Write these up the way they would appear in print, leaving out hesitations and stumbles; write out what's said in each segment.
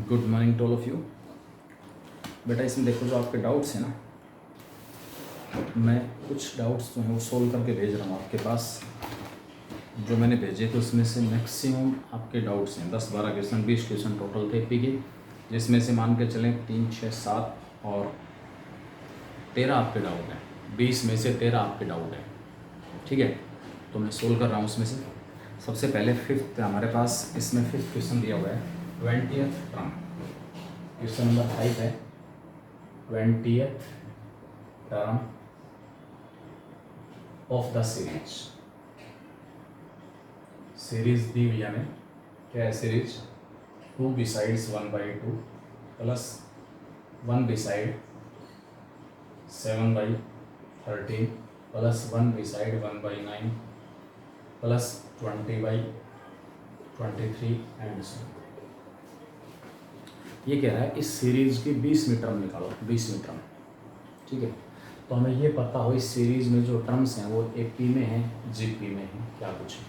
Good morning to all of you. बेटा इसमें देखो जो आपके डाउट्स हैं ना, मैं कुछ डाउट्स जो हैं वो सोल्व करके भेज रहा हूँ आपके पास। जो मैंने भेजे थे उसमें से मैक्सिमम आपके डाउट्स हैं। 10-12 क्वेश्चन 20 क्वेश्चन टोटल थे एपी के, जिसमें से मान के चलें 3, 6, 7 और 13 आपके डाउट हैं। 20 में से 13 आपके डाउट हैं, ठीक है। तो मैं सोल्व कर रहा हूँ उसमें से। सबसे पहले फिफ्थ हमारे पास, इसमें फिफ्थ क्वेश्चन दिया हुआ है 20th टर्म। क्वेश्चन नंबर 5 है 20th term of the series दी हुई हमें। क्या है series? 2 besides 1/2 plus 1 besides 7/13 plus 1 besides 1/9 plus 20/23 and so. ये कह रहा है इस सीरीज की 20वीं टर्म निकालो, 20वीं टर्म, ठीक है। तो हमें ये पता हो इस सीरीज में जो टर्म्स हैं वो एपी में हैं, जीपी में हैं, क्या कुछ है।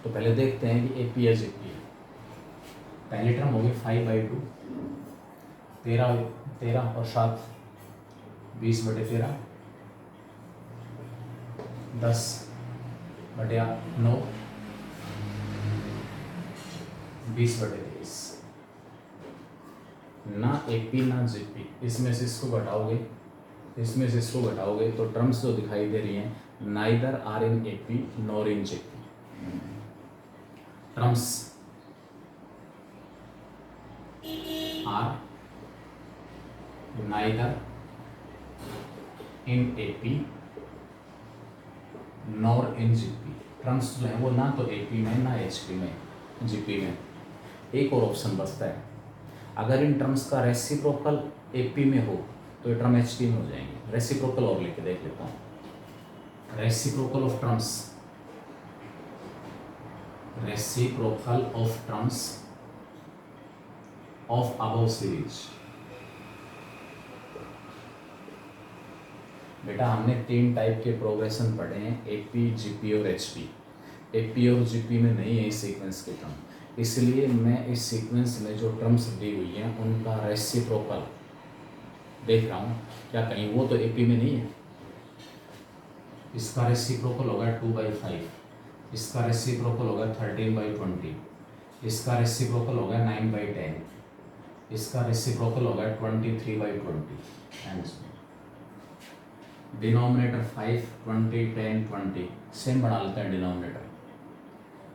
तो पहले देखते हैं कि एपी या जीपी है। पहली टर्म होगी 5/2, 13 और 7 20/13, 10/9 20/23। ना एपी ना जीपी, इसमें से इसको घटाओगे, इसमें से इसको घटाओगे तो टर्म्स जो दिखाई दे रही हैं neither are in AP nor in GP. Terms are neither in AP nor in GP. Terms जो है वो ना तो एपी में ना एचपी में, जीपी में। एक और ऑप्शन बचता है, अगर इन टर्म्स का रेसिप्रोकल एपी में हो तो ये टर्म एचपी में हो जाएंगे। रेसिप्रोकल और लिख के देख लेता हूँ। Reciprocal of terms, reciprocal of terms of above series. बेटा हमने 3 टाइप के प्रोग्रेशन पढ़े हैं, एपी, जीपी और एचपी। एपी और जीपी में नहीं है इस सीक्वेंस के टर्म, इसलिए मैं इस सीक्वेंस में जो टर्म्स दी हुई हैं उनका रेसिप्रोकल देख रहा हूँ। क्या कहीं वो तो एपी में नहीं है। इसका रेसिप्रोकल होगा 2/5, इसका रेसिप्रोकल होगा 13/20, इसका रेसिप्रोकल होगा 9/10, इसका रेसिप्रोकल होगा 23/20 एंड डिनोमिनेटर 5, 20, 10, 20 सेम बना लेते हैं डिनोमिनेटर।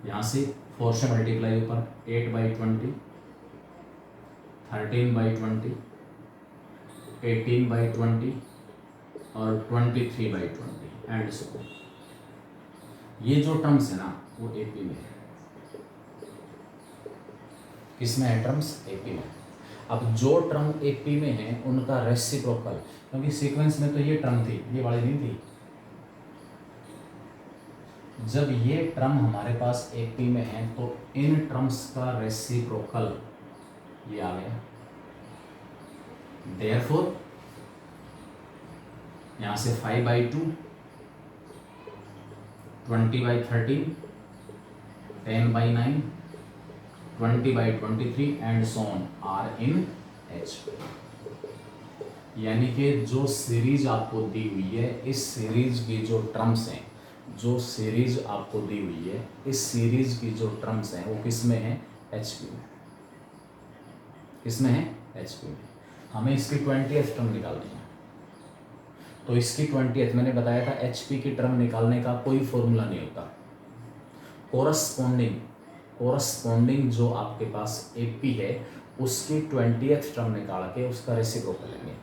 यहाँ से 4 से मल्टीप्लाई ऊपर 8/20, 13/20, 18/20 और 23/20 एंड सो। ये जो टर्म्स है ना वो एपी में है। किसमें है टर्म्स? एपी में। अब जो टर्म एपी में है उनका रेसिप्रोकल, क्योंकि सीक्वेंस में तो ये टर्म थी, ये वाली नहीं थी। जब ये टर्म हमारे पास एपी में है तो इन टर्म्स का रेसिप्रोकल ये आ गया। देयरफॉर यहां से 5/2, 20/13, 10/9, 20/23 and so on are in H. यानी कि जो सीरीज आपको दी हुई है, इस सीरीज की जो टर्म्स हैं, जो सीरीज आपको दी हुई है, इस सीरीज की जो टर्म्स हैं वो किस में है? एचपी में। किसमें है? एचपी में। हमें इसकी 20th टर्म निकालनी है। तो इसकी 20th मैंने बताया था, एचपी की टर्म निकालने का कोई फॉर्मूला नहीं होता। कोरस्पॉन्डिंग जो आपके पास एपी है उसकी 20th टर्म निकाल के उसका रेसिप्रोकल लेंगे।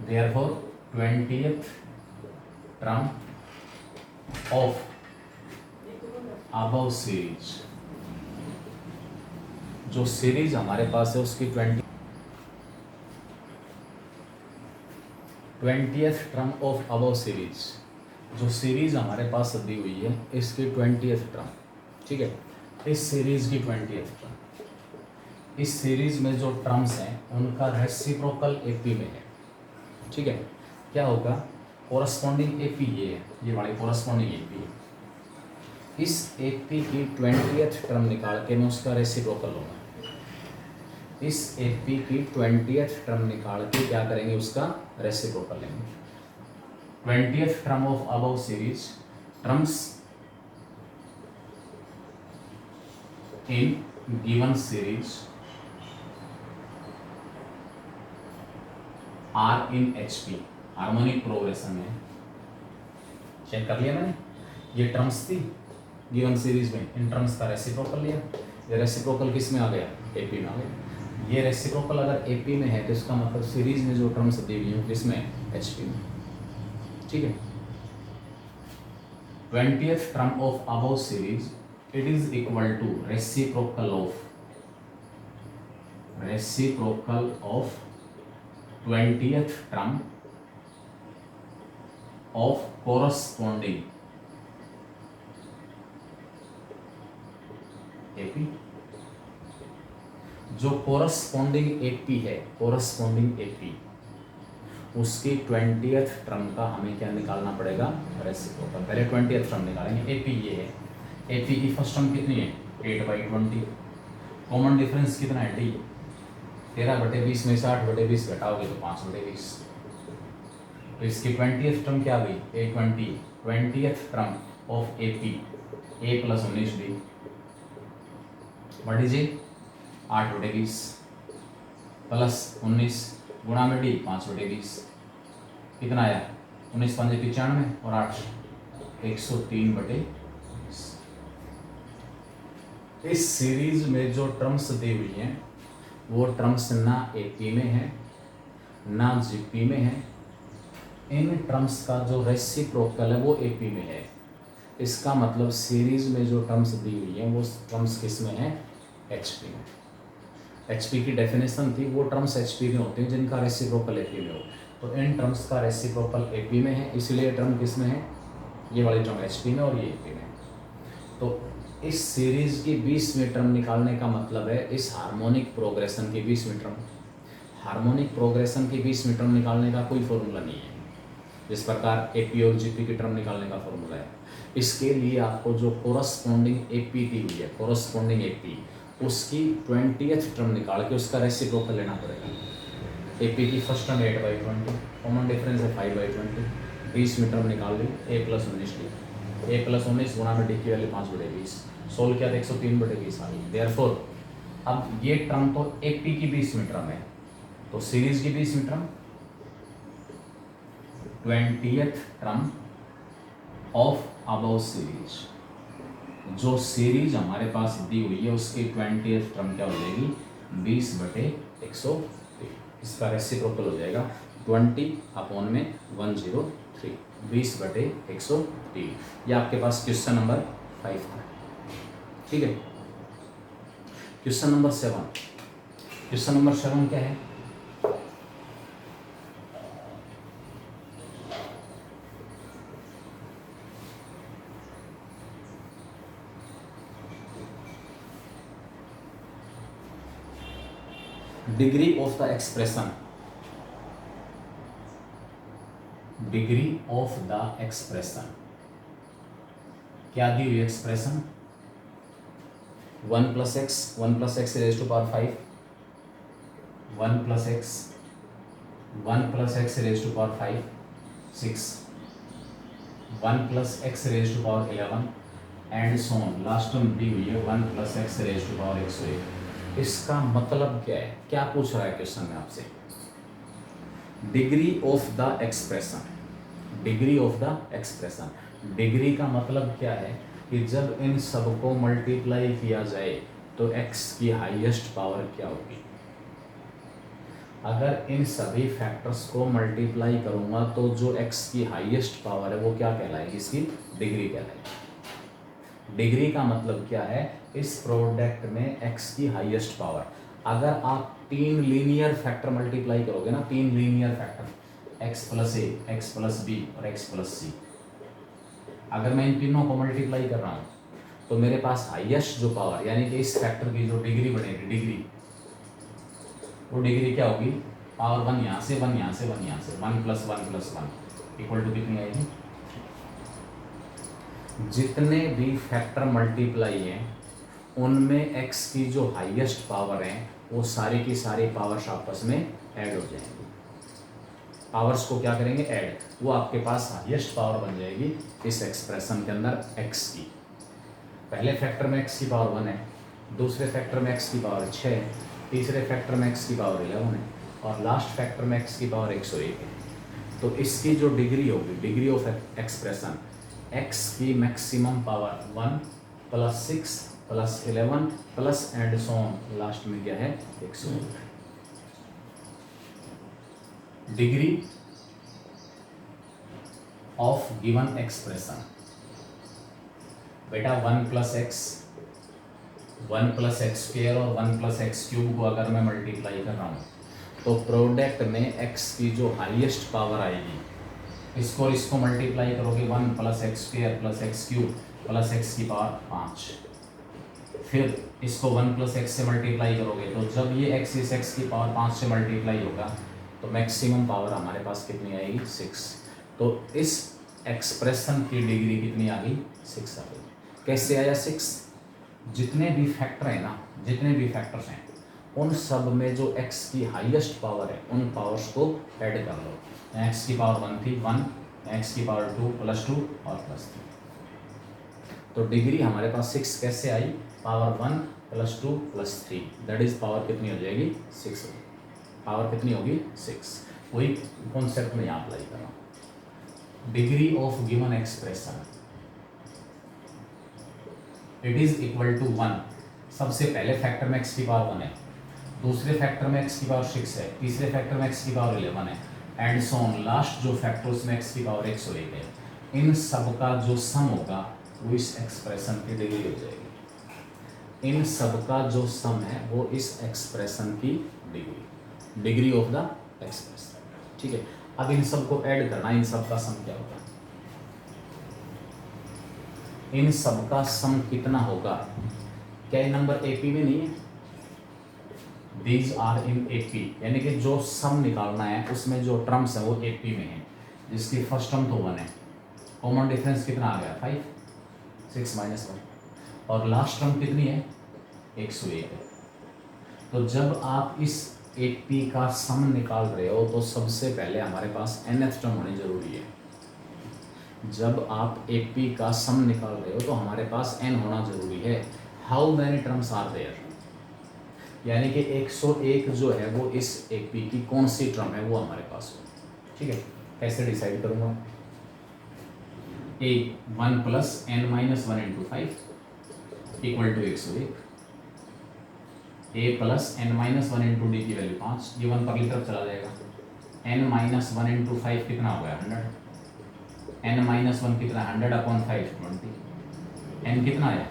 Therefore 20th term of above series, जो सीरीज हमारे पास है उसकी 20th term of above series, जो सीरीज हमारे पास दी हुई है इसकी 20th टर्म, ठीक है। इस सीरीज की 20th टर्म, इस सीरीज में जो टर्म्स हैं उनका रेसिप्रोकल एपी में है, ठीक है। क्या होगा? कोरस्पॉन्डिंग एपी ये है, ये वाली कोरस्पॉन्डिंग एपी है। इस एपी की 20th टर्म निकाल के मैं उसका रेसिप्रोकल होगा। इस एपी की 20th टर्म निकाल के क्या करेंगे, उसका रेसिप्रोकल लेंगे। 20th term of above series terms in given series are in HP, harmonic progression में। चेक कर लिया मैंने, ये टर्म्स थी गिवन सीरीज में, इन टर्म्स का रेसिप्रोकल लिया। ये रेसिप्रोकल किस में आ गया, एपी में आ गया। ये रेसिप्रोकल अगर एपी में है तो इसका मतलब सीरीज में जो टर्म्स दी हुई है किसमें, एचपी में। ठीक है, 20th term of above series it is equal to reciprocal of 20th term of corresponding AP. जो कोरस्पॉन्डिंग एपी है, कोरस्पॉन्डिंग एपी, उसकी 20th टर्म का हमें क्या निकालना पड़ेगा, रेसिप्रोकल। पहले 20th टर्म निकालेंगे। एपी ये है, एपी की फर्स्ट टर्म कितनी है, 8/20। कॉमन डिफरेंस कितना है, डी। 13/20 में से 8/20 घटाओगे तो 5/20। तो इसकी 20th टर्म क्या आ गई, 8/20। 20th term of AP, A plus 19 D, बढ़ दीजिए 8/20 प्लस 19 गुणा में डी 5/20, कितना आया, 19 5 95 और 8 103/20। इस सीरीज में जो टर्म्स दी हुई हैं वो टर्म्स ना एपी में है ना जीपी में है। इन टर्म्स का जो रेसिप्रोकल है वो एपी में है। इसका मतलब सीरीज में जो टर्म्स दी हुई हैं वो टर्म्स किस में है, एचपी में। एचपी की डेफिनेशन थी, वो टर्म्स एचपी में होते हैं जिनका रेसिप्रोकल एपी में हो। तो इन टर्म्स का रेसिप्रोकल एपी में है, इसलिए टर्म किस में है, ये वाली टर्म एचपी में और ये एपी में। तो इस सीरीज की 20वीं टर्म निकालने का मतलब है इस हार्मोनिक प्रोग्रेशन की 20वीं टर्म। हार्मोनिक प्रोग्रेशन की 20वीं टर्म निकालने का कोई फॉर्मूला नहीं है, जिस प्रकार एपी और जीपी की टर्म निकालने का फॉर्मूला है। इसके लिए आपको जो कोरस्पॉन्डिंग एपी दी हुई है, कोरस्पॉन्डिंग एपी, उसकी 20th टर्म निकाल के उसका रेसिप्रोकल लेना पड़ेगा। एपी की फर्स्ट टर्म 8/20, कॉमन डिफरेंस है 5/20, 20वीं टर्म निकाल ली, ए प्लस 19 डी, ए प्लस 19 गुणा में डी की वैल्यू 5/20, सोल्व किया तो 103/20 आ गई। देयरफॉर अब ये टर्म तो एपी की 20वीं टर्म है, तो सीरीज की 20वीं term 20th term of above series, जो सीरीज हमारे पास दी हुई है उसकी 20th टर्म क्या हो जाएगी, 20/103। इसका रेसिप्रोकल हो जाएगा 20/103, 20/103। ये आपके पास क्वेश्चन नंबर 5 था। ठीक है, क्वेश्चन नंबर 7। क्वेश्चन नंबर 7 क्या है, degree of the expression, degree of the expression क्या दी हुई expression, 1 + x, 1 + x raised to power 5, 1 + x, 1 + x raised to power 5, 6, 1 + x raised to power 11 and so on. Last term दी हुई है 1 + x raised to power 101। इसका मतलब क्या है, क्या पूछ रहा है क्वेश्चन में आपसे, degree of the expression, degree of the expression. Degree का मतलब क्या है कि जब इन सबको मल्टीप्लाई किया जाए तो x की हाईएस्ट पावर क्या होगी। अगर इन सभी फैक्टर्स को मल्टीप्लाई करूंगा तो जो x की हाईएस्ट पावर है वो क्या कहलाएगी, इसकी डिग्री कहलाएगी। डिग्री का मतलब क्या है, इस प्रोडक्ट में x की हाईएस्ट पावर। अगर आप 3 लीनियर फैक्टर मल्टीप्लाई करोगे ना, 3 linear factor x + a, x + b और x + c, अगर मैं इन तीनों को मल्टीप्लाई कर रहा हूँ तो मेरे पास हाईएस्ट जो पावर यानी कि इस फैक्टर की जो डिग्री बनेगी, डिग्री, वो डिग्री क्या होगी, पावर 1 यहाँ से 1 यहाँ से 1 यहाँ से, 1 + 1 + 1 इक्वल टू कितनी आएगी। जितने भी फैक्टर मल्टीप्लाई हैं उनमें x की जो हाईएस्ट पावर है वो सारी की सारी पावर्स आपस में ऐड हो जाएंगी। पावर्स को क्या करेंगे, ऐड, वो आपके पास हाईएस्ट पावर बन जाएगी इस एक्सप्रेशन के अंदर x की। पहले फैक्टर में x की पावर 1 है, दूसरे फैक्टर में x की पावर 6 है, तीसरे फैक्टर में x की पावर 11 है और लास्ट फैक्टर में x की पावर 101 है। तो इसकी जो डिग्री होगी, डिग्री ऑफ एक्सप्रेशन, x की maximum power 1 plus 6 plus 11 plus and so on, last में क्या है 101। डिग्री ऑफ गिवन एक्सप्रेशन, बेटा 1 plus x, 1 plus x square और 1 प्लस एक्स क्यूब को अगर मैं मल्टीप्लाई कर रहा हूँ तो प्रोडक्ट में x की जो हाईएस्ट पावर आएगी, इसको इसको मल्टीप्लाई करोगे 1 plus x square plus x cube plus x की पावर 5, फिर इसको 1 प्लस एक्स से मल्टीप्लाई करोगे तो जब ये x इस x की पावर 5 से मल्टीप्लाई होगा तो मैक्सिमम पावर हमारे पास कितनी आएगी 6। तो इस एक्सप्रेशन की डिग्री कितनी आ गई 6 आ गई। कैसे आया 6? जितने भी फैक्टर हैं ना, जितने भी फैक्टर्स हैं उन सब में जो x की हाईएस्ट पावर है उन पावर्स को ऐड कर लो। x की पावर 1 थी 1, x की पावर 2 प्लस 2 और प्लस 3। तो डिग्री हमारे पास 6 कैसे आई, power 1 plus 2 plus 3, that is power कितनी हो जाएगी 6। पावर कितनी होगी 6। वही कॉन्सेप्ट में यहाँ अप्लाई कर रहा हूँ। Degree of given expression it is equal to 1। सबसे पहले फैक्टर में x की पावर 1 है, दूसरे फैक्टर में x की पावर 6 है, तीसरे फैक्टर में x की पावर 11 है एंड सो ऑन, लास्ट जो फैक्टर्स में x की पावर 101 है, इन सब का जो सम होगा वो इस एक्सप्रेशन की डिग्री हो जाएगी। इन सब का जो सम है वो इस एक्सप्रेशन की degree, degree of the expression. ठीक है, अब इन सब को ऐड करना, इन सब का सम क्या होगा, इन सब का सम कितना होगा। क्या ये नंबर एपी में नहीं है, दीज आर इन एपी, यानी कि जो सम निकालना है उसमें जो टर्म्स है वो एपी में है, जिसकी फर्स्ट टर्म तो 1 है, कॉमन डिफरेंस कितना आ गया 5, 6 माइनस 1 और लास्ट टर्म कितनी है 101 है। तो जब आप इस एपी का सम निकाल रहे हो तो सबसे पहले हमारे पास nth टर्म होनी जरूरी है। जब आप एपी का सम निकाल रहे हो तो हमारे पास n होना जरूरी है। How many terms are there, यानी कि 101 जो है वो इस एपी की कौन सी टर्म है वो हमारे पास हो। ठीक है, कैसे डिसाइड करूंगा, a 1 plus n minus 1 into 5 equal to 101, a plus n minus 1 into D की वैल्यू 5, ये 1 पगली तरफ चला जाएगा, n माइनस 1 इंटू 5 कितना हो गया 100, n माइनस 1 कितना 100 अपॉन 5 20, n कितना आया।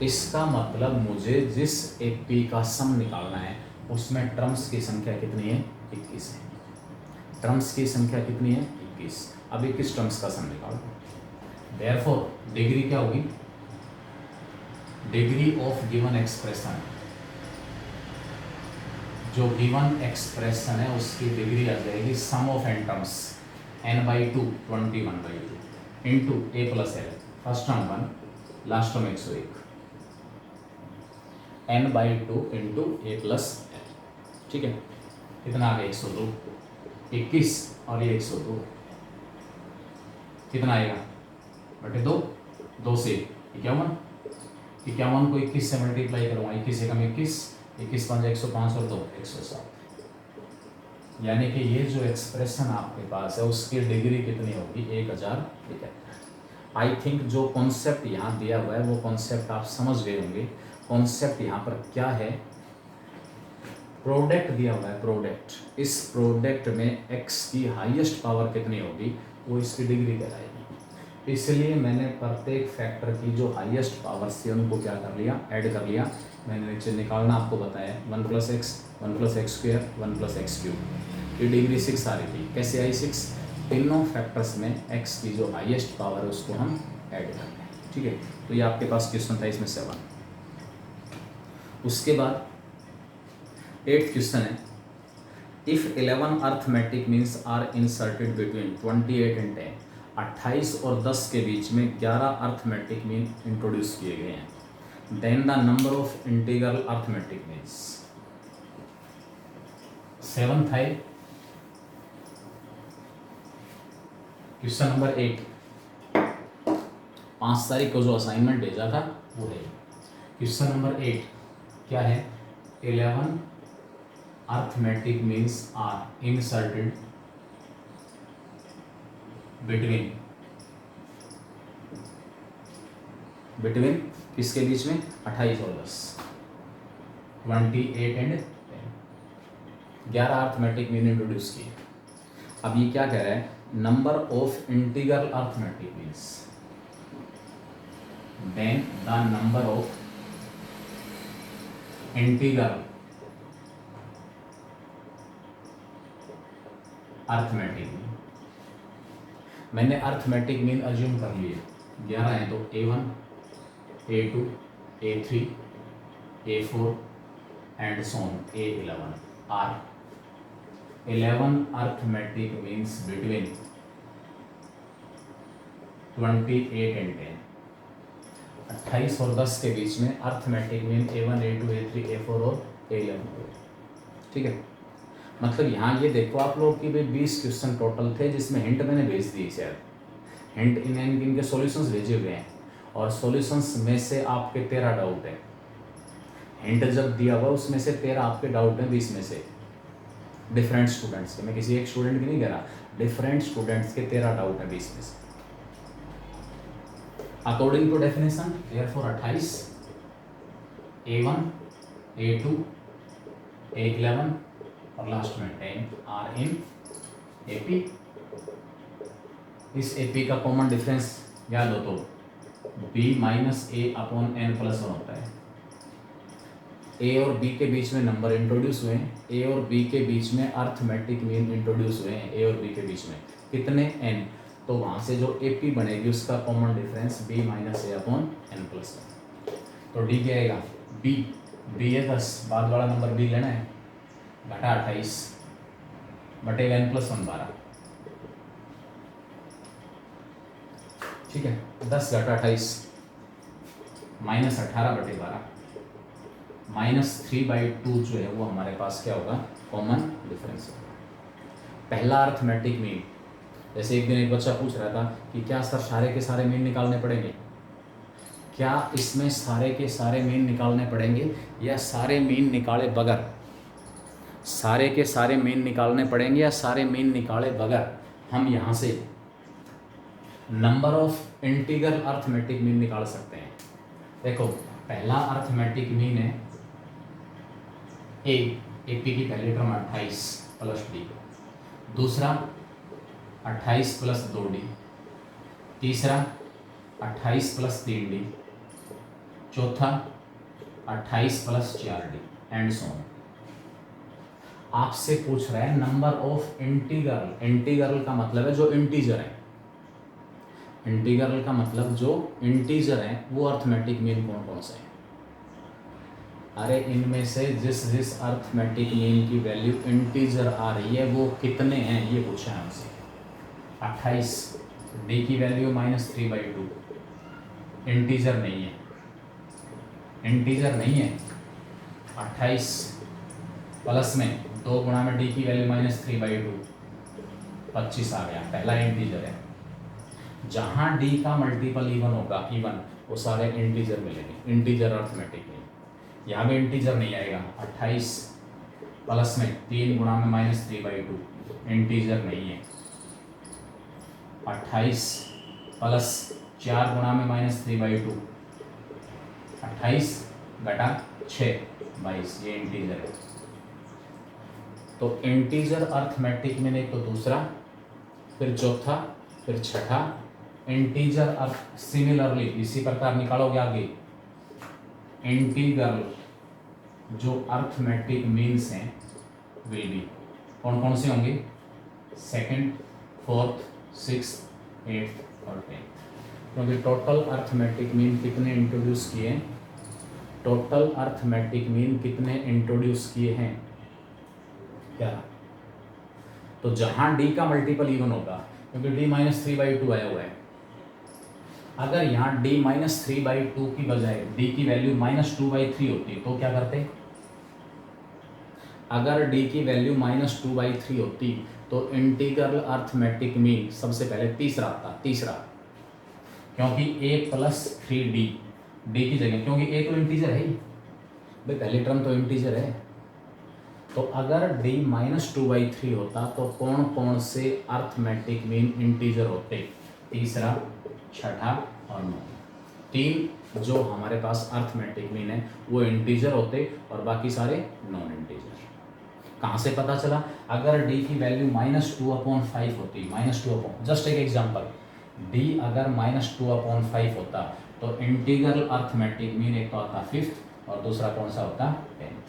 इसका मतलब मुझे जिस एपी का सम निकालना है उसमें टर्म्स की संख्या कितनी है 21 है। टर्म्स की संख्या कितनी है 21। अब 21 टर्म्स का सम निकालो, देयरफॉर डिग्री क्या होगी, डिग्री ऑफ गिवन एक्सप्रेशन, जो गिवन एक्सप्रेशन है उसकी डिग्री आ जाएगी sum of n terms n/2 21/2 into a plus l, first term 1 last term 101, n/2 into a plus l। ठीक है, कितना आ गया 102, 21 और ये 102 कितना आएगा बटे 2, 2 से 51, 51 को 21 से मल्टीप्लाई करूँगा, 21 एकम 21, 21 5 105 और 2 107, यानी कि ये जो एक्सप्रेशन आपके पास है उसकी डिग्री कितनी होगी 1000। ठीक है, आई थिंक जो कॉन्सेप्ट यहाँ दिया हुआ है वो कॉन्सेप्ट आप समझ गए होंगे। कॉन्सेप्ट यहाँ पर क्या है, प्रोडक्ट दिया हुआ है, प्रोडक्ट, इस प्रोडक्ट में x की हाईएस्ट पावर कितनी होगी वो इसकी डिग्री कहलाएगी। इसलिए मैंने प्रत्येक फैक्टर की जो हाईएस्ट पावर थी उनको क्या कर लिया, ऐड कर लिया। मैंने नीचे निकालना आपको बताया 1 plus x, 1 plus x square, 1 plus x cube, ये डिग्री 6 आ रही थी। कैसे आई 6, तीनों फैक्टर्स में x की जो हाईएस्ट पावर है उसको हम ऐड कर लें। ठीक है, तो ये आपके पास क्वेश्चन था इसमें 7। उसके बाद 8th क्वेश्चन है, if 11 arithmetic means are inserted between 28 and 10, 28 और 10 के बीच में 11 अर्थमेटिक मीन इंट्रोड्यूस किए गए हैं, then the number of integral arithmetic means. 7th है क्वेश्चन नंबर 8, 5 तारीख को जो असाइनमेंट भेजा था वो है क्वेश्चन नंबर 8। क्या है? 11 arithmetic means are inserted between किसके बीच में? 28 और 10, 28 एंड 10। 11 अर्थमेटिक मीन इंट्रोड्यूस किए। अब ये क्या कह रहा है? Number of integral arithmetic means then the number of integral arithmetic mean. मैंने अर्थमेटिक मीन अज्यूम कर लिए 11 है, तो A1 A2 A3 A4 and so on A11 are 11 arithmetic means between 28 and 10। 28 और 10 के बीच में arithmetic mean A1 A2 A3 A4 और A11। ठीक है, मतलब यहाँ ये देखो आप लोग कि भाई 20 क्वेश्चन टोटल थे, जिसमें हिंट मैंने भेज दी शायद, हिंट इनके सॉल्यूशंस भेजे हुए हैं, और सॉल्यूशंस में से आपके 13 डाउट है। हिंट जब दिया हुआ उसमें से 13 आपके डाउट हैं 20 में से, डिफरेंट स्टूडेंट्स के। मैं किसी एक स्टूडेंट की नहीं कह रहा, डिफरेंट स्टूडेंट्स के 13 डाउट हैं 20 में से। According to definition therefore 28 A1 A2 A11 और लास्ट में 10 आर इन AP। इस AP का कॉमन डिफरेंस याद हो तो B minus A upon N plus 1 होता है। A और B के बीच में नंबर इंट्रोड्यूस हुए हैं, A और B के बीच में अर्थमेटिक मीन इंट्रोड्यूस हुए हैं, A और B के बीच में कितने? N। तो वहाँ से जो AP बनेगी उसका common difference B minus A upon N plus 1। तो D क्या आएगा? B है 10, बाद वाला नंबर B लेना है, घटा 28 बटे N प्लस 1 12। ठीक है, 10 घटा 28 माइनस 18 बटे 12 माइनस 3/2 जो है वो हमारे पास क्या होगा? कॉमन डिफरेंस होगा। पहला अर्थमेटिक मीन, जैसे एक दिन एक बच्चा पूछ रहा था कि क्या सर सारे के सारे मीन निकालने पड़ेंगे? क्या इसमें सारे के सारे मीन निकालने पड़ेंगे या सारे मीन निकाले बगैर? सारे के सारे मीन निकालने पड़ेंगे या सारे मीन निकाले बगैर हम यहाँ से number of integral arithmetic mean निकाल सकते हैं। देखो, पहला अर्थमेटिक मीन है AP की पहली टर्म 28 प्लस D, दूसरा 28 प्लस 2D, तीसरा 28 प्लस 3D, चौथा 28 plus 4D and so on. आपसे पूछ रहा है नंबर ऑफ इंटीग्रल। इंटीग्रल का मतलब है जो इंटीजर है, इंटीग्रल का मतलब जो इंटीजर है वो अर्थमेटिक मीन कौन कौन से हैं? अरे इनमें से जिस अर्थमेटिक मीन की वैल्यू इंटीजर आ रही है वो कितने हैं, ये पूछा है हमसे। 28 D की वैल्यू -3/2, इंटीजर नहीं है, इंटीजर नहीं है। 28 प्लस में 2 गुणा में D की वैल्यू -3/2 25 आ गया, पहला इंटीजर है। जहाँ D का मल्टीपल इवन होगा, इवन, वो सारे इंटीजर मिलेंगे, इंटीजर अर्थमेटिक मीन। यहाँ भी इंटीजर नहीं आएगा। 28 प्लस में 3 गुणा में -3/2 इंटीजर नहीं है। 28 प्लस 4 गुणा में -3/2 28 घटा 6 22, ये इंटीजर है। तो इंटीजर अर्थमेटिक मीन एक तो दूसरा, फिर चौथा, फिर छठा। इंटीजर अर्थ सिमिलरली इसी प्रकार निकालोगे आगे। इंटीग्रल जो अर्थमेटिक मीन्स हैं विल बी कौन कौन से होंगे? 2nd, 4th, 6th, 8th और 10th। क्योंकि टोटल अर्थमेटिक मीन कितने इंट्रोड्यूस किए हैं? टोटल अर्थमेटिक मीन कितने इंट्रोड्यूस किए हैं? क्या? तो जहां D का मल्टीपल इवन होगा, क्योंकि D -3/2 आया हुआ है, अगर यहाँ d -3/2 की बजाय d की वैल्यू -2/3 होती तो क्या करते? अगर d की वैल्यू -2/3 होती तो इंटीग्रल अर्थमेटिक मीन सबसे पहले तीसरा आता, तीसरा, क्योंकि a + 3d, d की जगह, क्योंकि a तो इंटीजर है ही भाई, पहली टर्म तो इंटीजर है। तो अगर d -2/3 होता तो कौन कौन से अर्थमेटिक मीन इंटीजर होते? तीसरा, छठा और नौवां। तीन जो हमारे पास अर्थमेटिक मीन है वो इंटीजर होते और बाकी सारे नॉन इंटीजर। कहाँ से पता चला? अगर d की वैल्यू -2/5 होती, जस्ट एक एग्जांपल, d अगर -2/5 होता तो इंटीग्रल अर्थमेटिक मीन एक तो आता 5th और दूसरा कौन सा होता? 10th।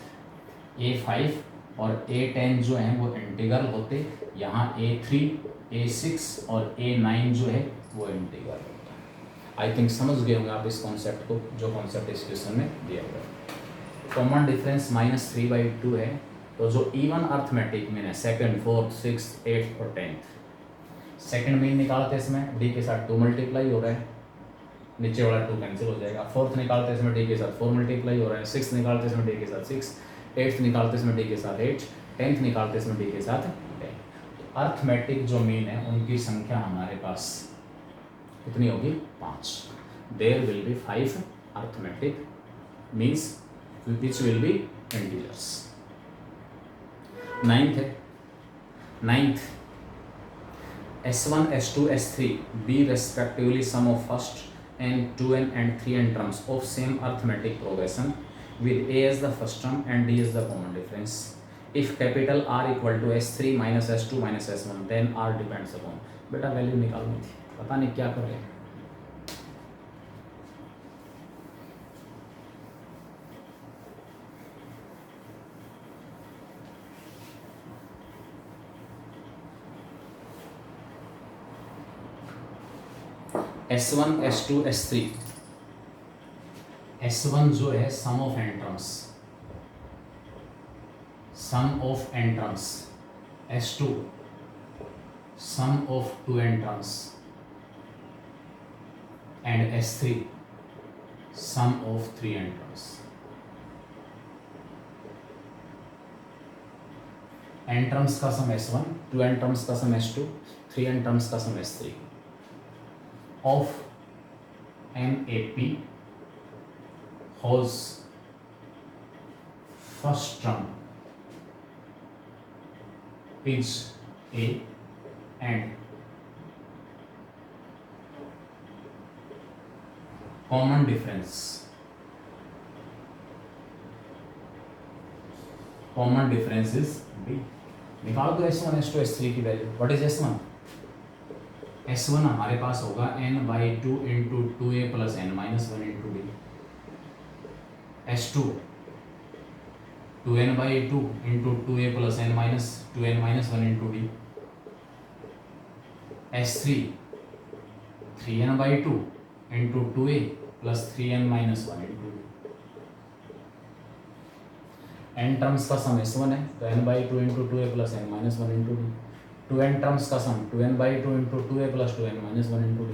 a5 और a10 जो हैं वो इंटीग्रल होते, यहाँ a3, a6 और a9 जो है वो इंटीग्रल होता। आई थिंक समझ गए होंगे आप इस कॉन्सेप्ट को, जो कॉन्सेप्ट इस क्वेश्चन में दिया हुआ है। कॉमन डिफरेंस -3/2 है, तो जो इवन अर्थमेटिक मीन है सेकंड, फोर्थ, सिक्स्थ, 8th और 10th, सेकंड मीन निकालते इसमें d के साथ 2 मल्टीप्लाई हो रहा है, नीचे वाला 2 कैंसिल हो जाएगा। फोर्थ निकालते इसमें d के साथ 4 मल्टीप्लाई हो रहा है, सिक्स निकालते इसमें d के साथ 6, 8th निकालते इसमें d के साथ 8, 10th निकालते इसमें d के साथ 10। अर्थमेटिक जो मीन है उनकी संख्या हमारे पास कितनी होगी? 5। There will be 5 arithmetic means which will be integers. Ninth S1, S2, S3 be respectively sum of first and 2n and 3n terms of same arithmetic progression with a as the first term and d as the common difference. If capital R equal to S3 minus S2 minus S1 then R depends upon। बेटा value निकालनी थी, पता नहीं क्या कर रहे हैं। S1, S2, S3, S1 जो है sum of n terms, sum of n terms, S2 sum of 2 n terms and S3 sum of 3 n terms. N terms का सम S1, 2 एंट्रम्स का सम S2, 3 एंट्रम्स का सम S3 of MAP whose first term is A and common difference is B। निकाल दो S1, S2, S3 की value. What is S1? S1 हमारे पास होगा n/2 into 2a plus n-1 into d। S2 2n/2 into 2a plus n-2n-1 into d। S3 3n/2 into 2a plus 3n-1 into d। n terms का sum S1 है तो n/2 into 2a plus n-1 into d। 2n terms का सम 2n/2 into 2a plus 2n-1 into d।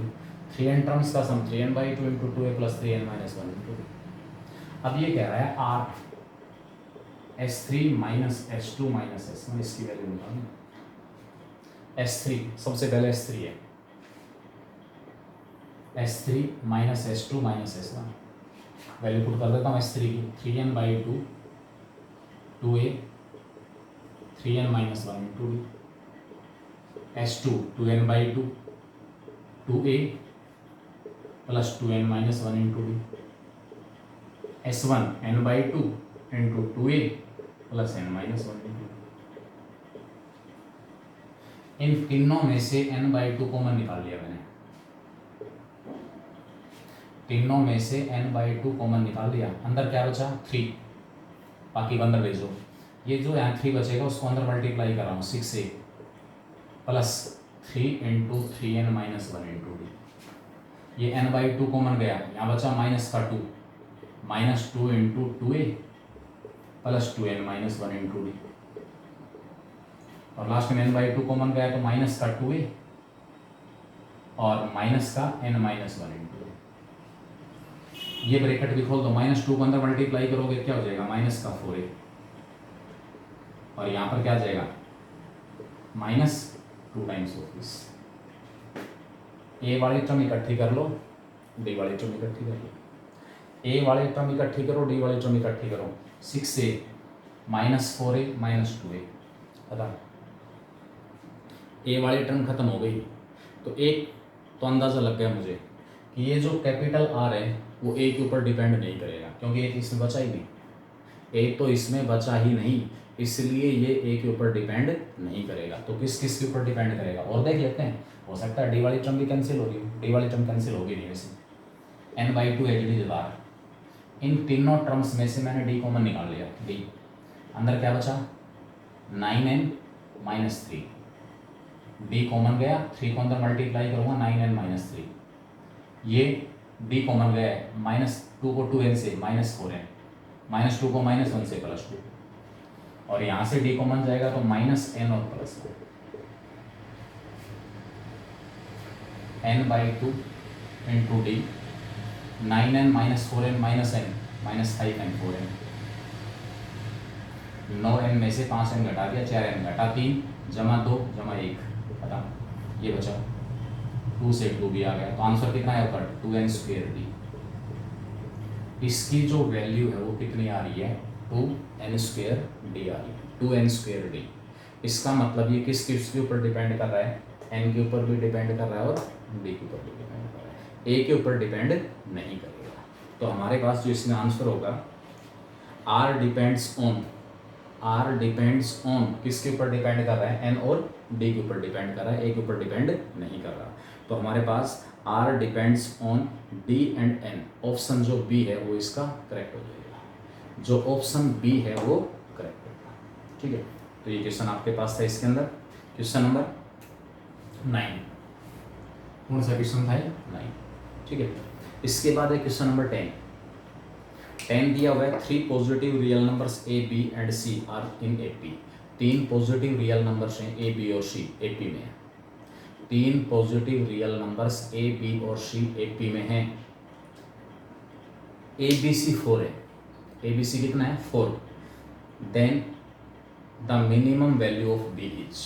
3n terms का सम 3n/2 into 2a plus 3n-1 into d। अब ये कह रहा है R S3 minus S2 minus S1, इसकी value निकालनी। S3 सबसे पहले S3 है, S3 minus S2 minus S1, value put कर देता हूँ S3 की 3n/2 2a 3n-1 into d। S2 2n/2 2a plus 2n-1 into d। S1 n/2 into 2a plus n-1 into d। इन तीनों में से n/2 कॉमन निकाल लिया मैंने, तीनों में से n/2 कॉमन निकाल लिया। अंदर क्या बचा? 3, बाकी अंदर भेजो। ये जो यहाँ 3 बचेगा उसको अंदर मल्टीप्लाई कर रहा हूँ 6a plus 3 into 3n-1 into d। ये n/2 कॉमन गया, यहाँ बचा माइनस का 2, -2 into 2a plus 2n-1 into d। और लास्ट में n/2 कॉमन गया तो माइनस का 2a और माइनस का n-1 इंटू d। ये ब्रैकेट भी खोल दो, -2 को अंदर मल्टीप्लाई करोगे क्या हो जाएगा, -4a, और यहाँ पर क्या आ जाएगा, -2 टाइम्स ऑफ दिस। ए वाली टर्म इकट्ठी कर लो, डी वाली टर्म इकट्ठी कर लो, ए वाली टर्म इकट्ठी करो, डी वाली टर्म इकट्ठी करो, 6a -4a -2a, पता ए वाली टर्म खत्म हो गई। तो एक तो अंदाज़ा लग गया मुझे कि ये जो कैपिटल आर है वो ए के ऊपर डिपेंड नहीं करेगा, क्योंकि एक इसमें बचा ही नहीं, एक तो इसमें बचा ही नहीं, इसलिए ये ए के ऊपर डिपेंड नहीं करेगा। तो किस किस के ऊपर डिपेंड करेगा, और देख लेते हैं, हो सकता है डी वाली टर्म भी कैंसिल हो रही हो, डी वाली टर्म कैंसिल होगी नहीं वैसे, n/2 एच डी बार। इन तीनों टर्म्स में से मैंने डी कॉमन निकाल लिया, डी अंदर क्या बचा, 9n - 3, डी कॉमन गया, 3 को अंदर मल्टीप्लाई करूँगा 9n - 3, ये डी कॉमन गया है, -2 को 2n से -4n, -2 को -1 से +2, और यहाँ से डी कॉमन जाएगा तो -n और +2, n/2 into D, 9n - 4n -n -5n 4n, 9n में से 5n घटा दिया, 4n घटा 3 जमा 2 जमा 1, पता ये बचा, 2 से 2 भी आ गया, तो आंसर कितना है ऊपर, 2n² डी। इसकी जो वैल्यू है वो कितनी आ रही है, 2n² डी आ रही है, 2n² डी। इसका मतलब ये किस के ऊपर डिपेंड कर रहा है, n के ऊपर भी डिपेंड कर रहा है और डी के ऊपर भी डिपेंड कर रहा है, ए के ऊपर डिपेंड नहीं करेगा। तो हमारे पास जो इसमें आंसर होगा, आर डिपेंड्स ऑन किसके ऊपर डिपेंड कर रहा है, एन और डी के ऊपर डिपेंड कर रहा है, ए के ऊपर डिपेंड नहीं कर रहा। तो हमारे पास R depends on D and N, option जो बी है वो इसका करेक्ट हो जाएगा, जो ऑप्शन बी है वो करेक्ट होगा। ठीक है, तो ये क्वेश्चन आपके पास था। इसके अंदर क्वेश्चन नंबर 9, कौन सा क्वेश्चन था, 9। ठीक है, इसके बाद है क्वेश्चन नंबर 10 दिया हुआ है, 3 positive real numbers A B and C are in AP. 3 positive real numbers हैं ए बी और सी एपी में है, 3 positive real numbers A B और सी एपी में हैं। ए बी सी 4 है, ए बी सी कितना है 4, then the minimum value of B is,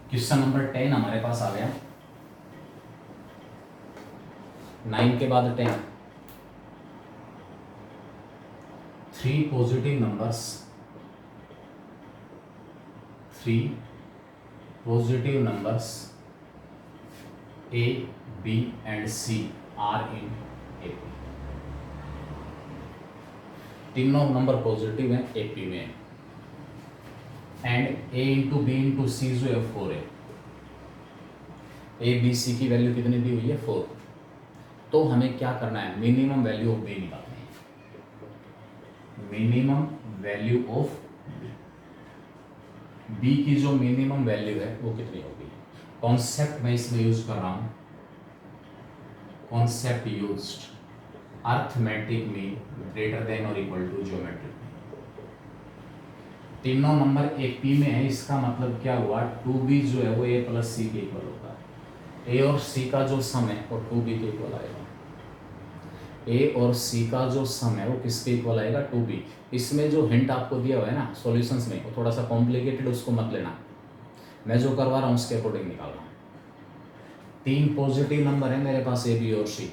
question number 10 हमारे पास आ गया। 9 के बाद 10, 3 positive numbers, 3 positive numbers A B and C are in AP. तीनों नंबर पॉजिटिव हैं, एपी में, and A into B into C जो है 4 है। ए बी सी की वैल्यू कितनी दी हुई है 4। तो हमें क्या करना है, मिनिमम वैल्यू ऑफ बी निकालनी है, मिनिमम वैल्यू ऑफ बी की जो मिनिमम वैल्यू है वो कितनी होगी। कॉन्सेप्ट मैं इसमें यूज कर रहा हूं, concept used arithmetic mean greater then और इक्वल टू ज्योमेट्रिक। तीनों नंबर एक पी में है, इसका मतलब क्या हुआ, 2b जो है वो a प्लस सी के इक्वल होता है। a और c का जो सम है वो 2b के इक्वल आएगा, a और c का जो सम है वो किसके इक्वल आएगा, 2b। इसमें जो हिंट आपको दिया हुआ है ना सॉल्यूशंस में, वो थोड़ा सा कॉम्प्लिकेटेड, उसको मत लेना, मैं जो करवा रहा हूँ उसके अकॉर्डिंग निकाल रहा हूँ। 3 पॉजिटिव नंबर है मेरे पास a b और c,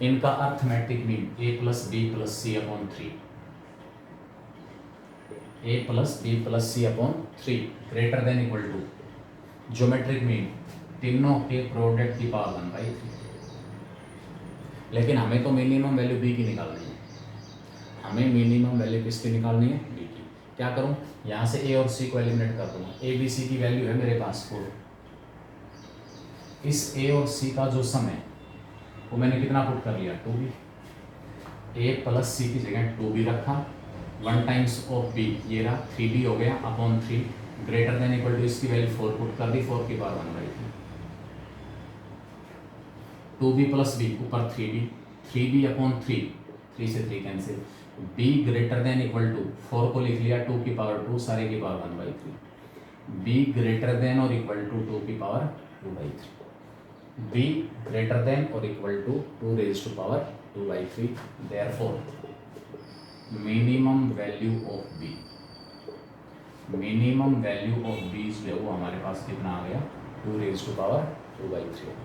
इनका arithmetic mean a plus B plus C upon 3, a plus B plus C upon 3 greater than equal to geometric mean तीनों के प्रोडक्ट की पावर 1/3। लेकिन हमें तो मिनिमम वैल्यू बी की निकालनी है, हमें मिनिमम वैल्यू किसकी निकालनी है, बी की। क्या करूं, यहाँ से ए और सी को एलिमिनेट कर दूंगा। ए बी सी की वैल्यू है मेरे पास 4, इस ए और सी का जो सम है वो मैंने कितना पुट कर लिया, 2b। ए प्लस सी की जगह 2b रखा, 1 टाइम्स ऑफ बी ये रहा 3b हो गया upon 3 greater than equal to इसकी वैल्यू 4 पुट कर दी, 4 की पावर 1/3। 2b प्लस बी ऊपर 3b, 3b अपॉन 3, 3 से 3 cancel, b greater than equal to 4 को लिख लिया 2 की पावर 2 सारे की पावर 1/3, b ग्रेटर देन और इक्वल टू 2 की power 2/3, b greater than or equal to 2 raised to power 2/3, therefore minimum value of b, minimum value of b जो है वो हमारे पास कितना आ गया 2 raised to power 2/3,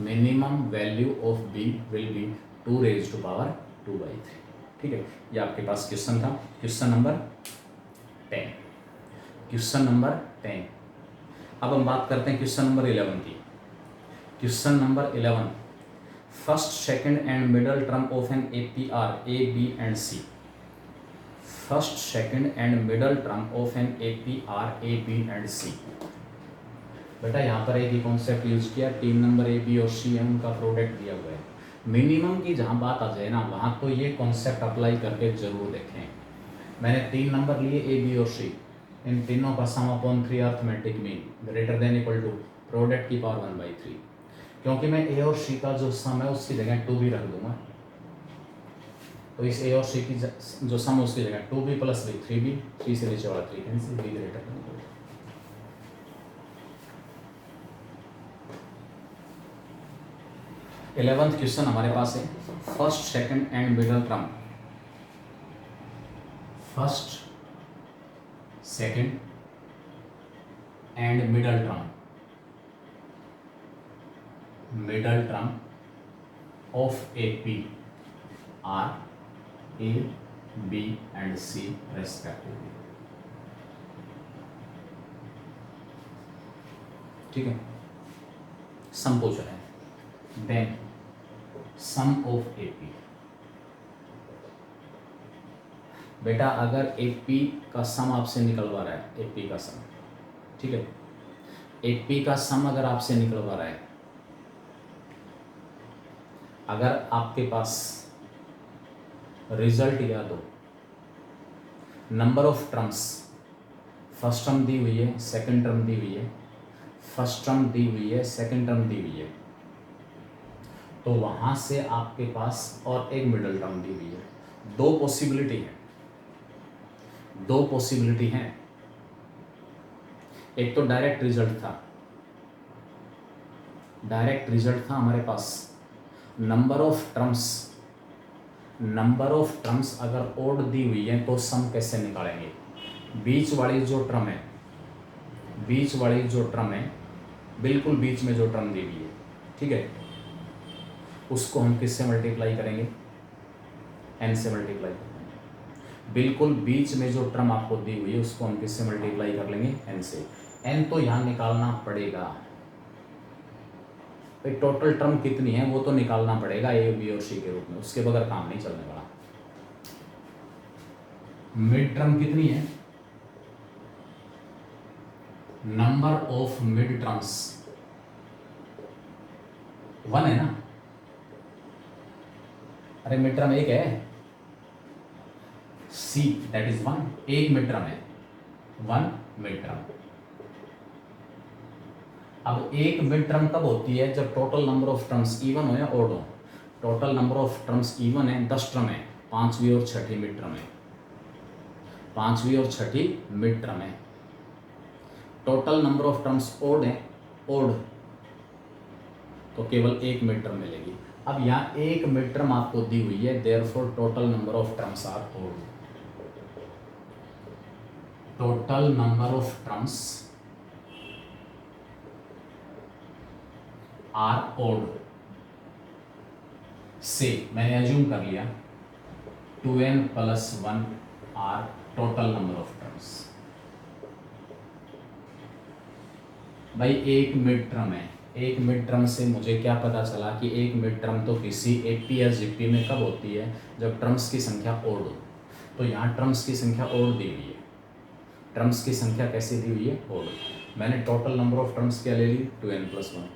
minimum value of b will be 2 raised to power 2/3, ठीक है। ये आपके पास क्वेश्चन था, क्वेश्चन नंबर 10, क्वेश्चन नंबर 10। अब हम बात करते हैं क्वेश्चन नंबर 11 की। Question number 11, first second and middle term of an APR A B and C, first second and middle term of an APR A B and C। बेटा यहाँ पर एक ही कॉन्सेप्ट यूज किया, 3 नंबर A B और C है, उनका product दिया हुआ है। मिनिमम की जहाँ बात आ जाए ना, वहाँ तो ये कॉन्सेप्ट अप्लाई करके जरूर देखें। मैंने 3 नंबर लिए A B और C, इन तीनों का sum upon 3 arithmetic mean greater than equal to product की पावर 1/3, क्योंकि मैं A और C का जो सम है उसकी जगह 2 भी रख दूंगा, तो इस A और C की जो सम है उसकी जगह 2b + b 3b, 3 से नीचे वाला 3 cancel, b greater than equal to. Eleventh question हमारे पास है, first second and middle term, first second and middle term of APR A B and C respectively, ठीक है। सम पूछ रहे हैं, देन सम ऑफ AP। बेटा अगर AP का सम आपसे निकलवा रहा है, AP का सम, ठीक है, AP का सम अगर आपसे निकलवा रहा है, अगर आपके पास रिजल्ट याद हो, number of terms, first term दी हुई है, सेकंड टर्म दी हुई है, फर्स्ट टर्म दी हुई है, सेकंड टर्म दी हुई है, तो वहां से आपके पास और एक मिडल टर्म दी हुई है। दो पॉसिबिलिटी हैं। एक तो डायरेक्ट रिजल्ट था हमारे पास, नंबर ऑफ टर्म्स अगर ओड दी हुई है तो सम कैसे निकालेंगे। बीच वाली जो टर्म है, बिल्कुल बीच में जो टर्म दी हुई है, ठीक है, उसको हम किससे मल्टीप्लाई करेंगे, n से मल्टीप्लाई करेंगे। बिल्कुल बीच में जो टर्म आपको दी हुई है उसको हम किससे मल्टीप्लाई कर लेंगे, n से। n तो यहाँ निकालना पड़ेगा, भाई टोटल टर्म कितनी है वो तो निकालना पड़ेगा A B और C के रूप में, उसके बगैर काम नहीं चलने वाला। मिड टर्म कितनी है, नंबर ऑफ मिड टर्म्स 1 है ना, अरे मिड टर्म एक है, C दैट इज 1, एक मिड टर्म है, 1 मिड टर्म। अब एक मिड टर्म कब होती है, जब total number of terms even हो या ऑड हो। Total number of terms even है, 10 टर्म है, 5वीं और 6ठी मिड टर्म है, 5वीं और 6ठी मिड टर्म है। Total number of terms odd है, तो केवल एक मिड टर्म मिलेगी। अब यहाँ एक मिड टर्म आपको दी हुई है, therefore total number of terms are odd. Total number of terms are odd से मैंने अज्यूम कर लिया 2n + 1 are total number of terms. भाई एक मिड टर्म है, एक मिड टर्म से मुझे क्या पता चला कि एक मिड टर्म तो किसी AP या GP में कब होती है, जब टर्म्स की संख्या ओड हो। तो यहाँ टर्म्स की संख्या ओड दी हुई है, टर्म्स की संख्या कैसे दी हुई है, ओड। मैंने टोटल नंबर ऑफ टर्म्स क्या ले ली, 2n + 1।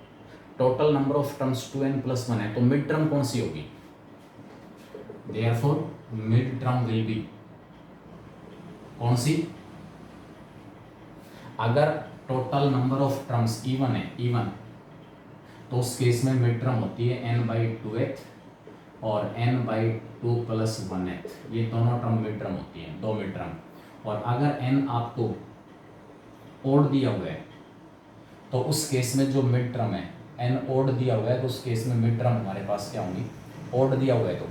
Total number of terms 2n + 1 है, तो मिड टर्म कौन सी होगी, therefore mid term will be कौन सी, अगर total number of terms even तो उस केस में मिड टर्म होती है n/2th और n/2 + 1th, ये दोनों टर्म मिड टर्म होती हैं, दो मिड टर्म। और अगर n आपको ओड दिया हुआ है तो उस केस में जो मिड टर्म है एन ओड दिया हुआ है, तो उस केस में मिड टर्म हमारे पास क्या होंगी, ओड दिया हुआ है, तो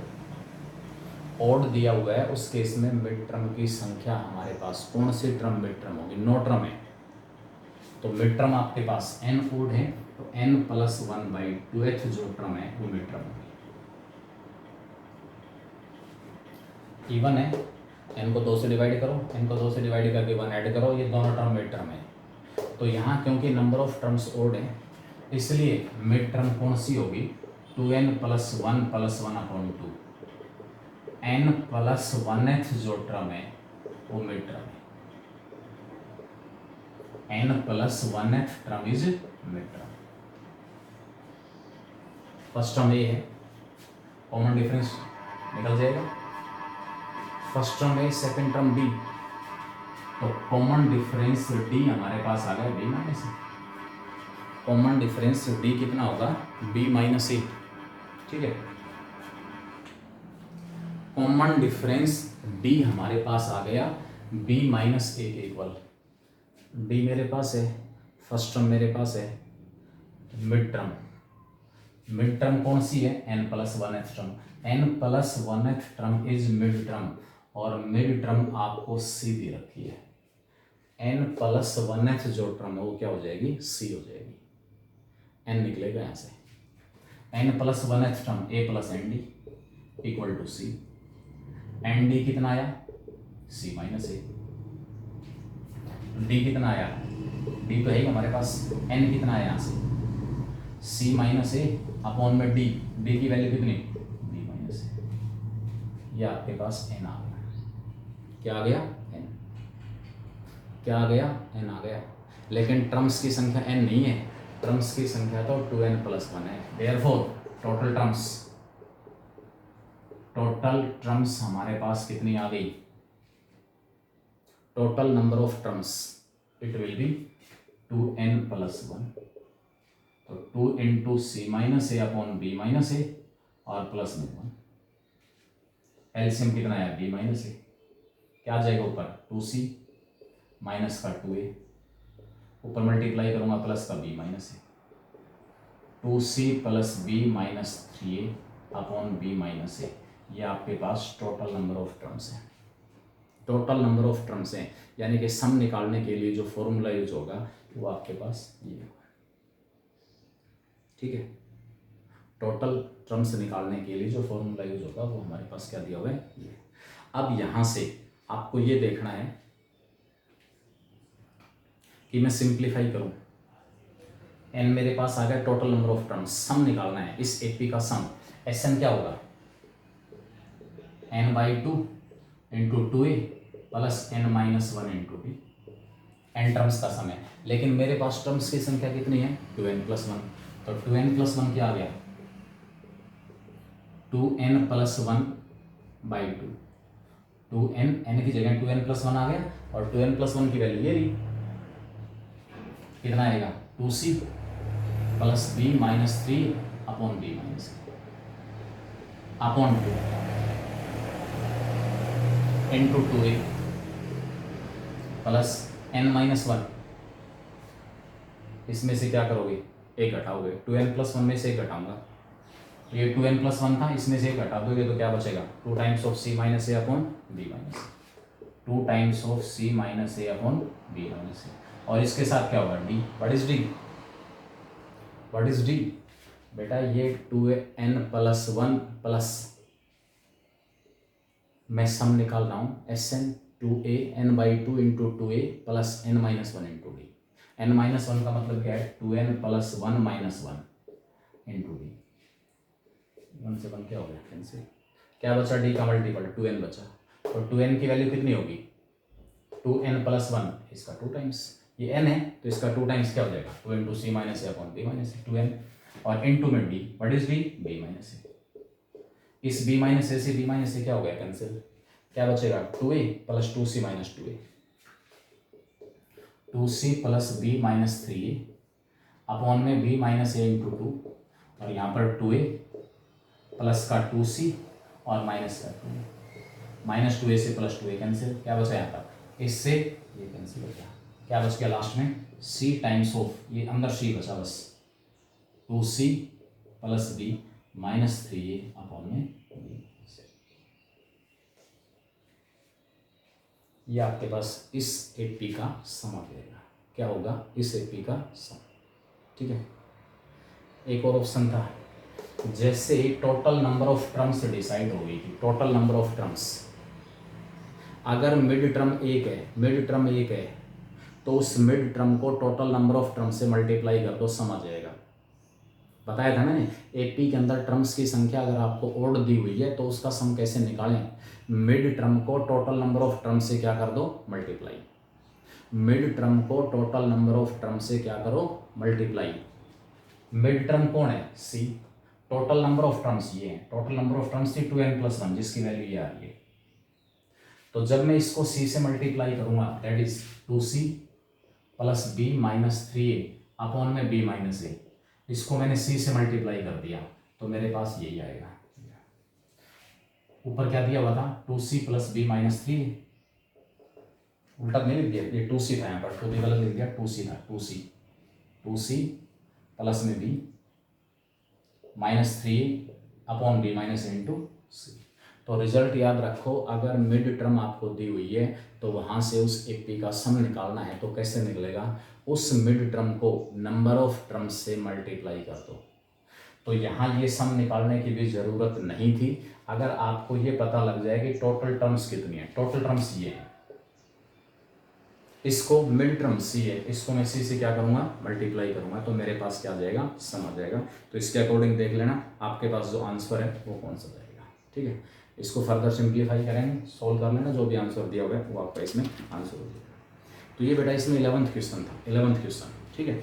ओड दिया हुआ है उस केस में मिड टर्म की संख्या हमारे पास कौन सी टर्म मिड टर्म होगी, नो टर्म है, तो मिड टर्म आपके पास एन ओड है, तो एन प्लस 1/2th जो टर्म है वो मिड टर्म होगी। इवन है, एन को 2 से डिवाइड करो, एन को 2 से डिवाइड करके 1 ऐड करो, ये दोनों टर्म मिड टर्म है। तो यहाँ क्योंकि नंबर ऑफ टर्म्स ओड है, इसलिए मिड टर्म कौन सी होगी, 2n + 1 + 1/2, n + 1th जो टर्म है वो मिड टर्म है, n + 1th term is mid term. First term ये है, कॉमन डिफरेंस निकल जाएगा, फर्स्ट टर्म ए सेकंड टर्म बी, तो कॉमन डिफरेंस डी हमारे पास आ गया बी माइनस ए, कॉमन डिफरेंस डी कितना होगा, बी माइनस ए, ठीक है। कॉमन डिफरेंस डी हमारे पास आ गया बी माइनस ए के इक्वल, डी मेरे पास है, फर्स्ट टर्म मेरे पास है, मिड टर्म, मिड टर्म कौन सी है, n + 1th term, n + 1th term is mid term, और मिड टर्म आपको सी दी रखी है, n + 1th जो टर्म है वो क्या हो जाएगी, सी हो जाएगी, n निकलेगा यहाँ से, n + 1th term a + nd = c, nd कितना आया, c - a, d कितना आया, d तो है ही हमारे पास, n कितना आया यहाँ से, c - a अपॉन में d, d की वैल्यू कितनी, b - a, ये आपके पास n आ गया, क्या आ गया, n, क्या आ गया, n आ गया, लेकिन टर्म्स की संख्या n नहीं है, टर्म्स की संख्या तो 2n + 1 है, देयरफॉर टोटल टर्म्स हमारे पास कितनी आ गई, total number of terms it will be 2n + 1, तो 2 × c - a upon b - a और प्लस में 1, एलसीएम कितना है, b - a, क्या आ जाएगा ऊपर, 2c माइनस का 2a, ऊपर मल्टीप्लाई करूंगा प्लस का b - a, 2c + b - 3a upon b - a, ये आपके पास टोटल नंबर ऑफ टर्म्स है, टोटल नंबर ऑफ टर्म्स हैं, यानी कि सम निकालने के लिए जो फॉर्मूला यूज होगा वो आपके पास ये होगा, ठीक है। टोटल टर्म्स निकालने के लिए जो फॉर्मूला यूज होगा वो हमारे पास क्या दिया हुआ है, ये। अब यहाँ से आपको ये देखना है कि मैं सिंप्लीफाई करूँ, n मेरे पास आ गया टोटल नंबर ऑफ टर्म्स, सम निकालना है, इस एपी का सम, Sn क्या होगा, n/2 × 2a + n - 1 × d, n terms का सम है, लेकिन मेरे पास टर्म्स की संख्या कितनी है, 2n + 1, तो 2n + 1 क्या आ गया, 2n + 1/2, 2n, n की जगह 2n + 1 आ गया, और 2n + 1 की वैल्यू ये रही, कितना आएगा, 2c + b - 3 upon b - a upon 2 × 2a + n - 1, इसमें से क्या करोगे, एक घटाओगे, 2n + 1 में से एक घटाऊंगा, ये 2n + 1 था, इसमें से एक घटा दोगे तो क्या बचेगा, 2 times of c - a upon b - a, 2 times of c - a upon b - a, और इसके साथ क्या होगा, d, what is d, what is d बेटा, ये 2n + 1 प्लस, मैं सम निकाल रहा हूँ, Sn 2a n/2 × 2a + n - 1 × d, n - 1 का मतलब क्या है, 2n + 1 - 1 × d, 1 से 1 क्या हो गया, कैंसिल, क्या बचा, d का मल्टीपल 2n बचा, तो 2n की वैल्यू कितनी होगी, 2n + 1, इसका 2 टाइम्स, ये n है तो इसका 2 टाइम्स क्या हो जाएगा, 2 × c - a upon b - a, 2n, और इनटू में d, what is d, b - a, इस b - a से b - a क्या हो गया, कैंसिल, क्या बचेगा, 2a + 2c - 2a, 2c + b - 3a upon में b - a × 2, और यहाँ पर 2a प्लस का 2c और माइनस का 2a, -2a से +2a कैंसिल, क्या बचा यहाँ पर, इससे ये कैंसिल हो गया, क्या बच गया लास्ट में, सी टाइम्स ऑफ, ये अंदर सी बचा बस, 2c plus B minus 3a upon में b। ये आपके पास इस एपी का सम आ जाएगा। क्या होगा, इस एपी का सम। ठीक है, एक और ऑप्शन था, जैसे total number of terms decide हो गई थी, टोटल नंबर ऑफ टर्म्स, अगर मिड टर्म एक है, मिड टर्म एक है, तो उस मिड टर्म को टोटल नंबर ऑफ टर्म से मल्टीप्लाई कर दो, सम आ जाएगा। बताया था मैंने, एपी के अंदर टर्म्स की संख्या अगर आपको ओड दी हुई है तो उसका सम कैसे निकालें, मिड टर्म को टोटल नंबर ऑफ टर्म से क्या कर दो, मल्टीप्लाई। मिड टर्म को टोटल नंबर ऑफ टर्म से क्या करो, मल्टीप्लाई। मिड टर्म कौन है, सी, टोटल नंबर ऑफ टर्म्स ये है, टोटल नंबर ऑफ टर्म्स थी 2n+1 जिसकी वैल्यू ये आ रही है। तो जब मैं इसको c से मल्टीप्लाई करूंगा, that is 2c plus b minus 3a upon में b माइनस a, इसको मैंने c से मल्टीप्लाई कर दिया तो मेरे पास यही आएगा। ऊपर क्या दिया हुआ था, 2c प्लस b माइनस 3, उल्टा नहीं लिख दिया, ये 2c था यहाँ पर, 2 भी गलत लिख दिया, 2c था, 2c प्लस में b minus 3 upon b minus into C. तो रिजल्ट याद रखो, अगर मिड टर्म आपको दी हुई है तो वहाँ से उस एपी का सम निकालना है, तो कैसे निकलेगा, उस मिड टर्म को नंबर ऑफ टर्म से मल्टीप्लाई कर दो। तो यहाँ ये सम निकालने की भी ज़रूरत नहीं थी, अगर आपको ये पता लग जाए कि टोटल टर्म्स कितनी है, टोटल टर्म्स ये है, इसको मिड टर्म सी है, इसको मैं सी से क्या करूँगा, मल्टीप्लाई करूँगा, तो मेरे पास क्या आ जाएगा, सम आ जाएगा। तो इसके अकॉर्डिंग देख लेना आपके पास जो आंसर है वो कौन सा जाएगा। ठीक है, इसको फर्दर सिंप्लीफाई करेंगे, सोल्व कर लेना, जो भी आंसर दिया होगा वो आपका इसमें आंसर हो जाएगा। तो ये बेटा इसमें 11th क्वेश्चन था, 11th क्वेश्चन। ठीक है।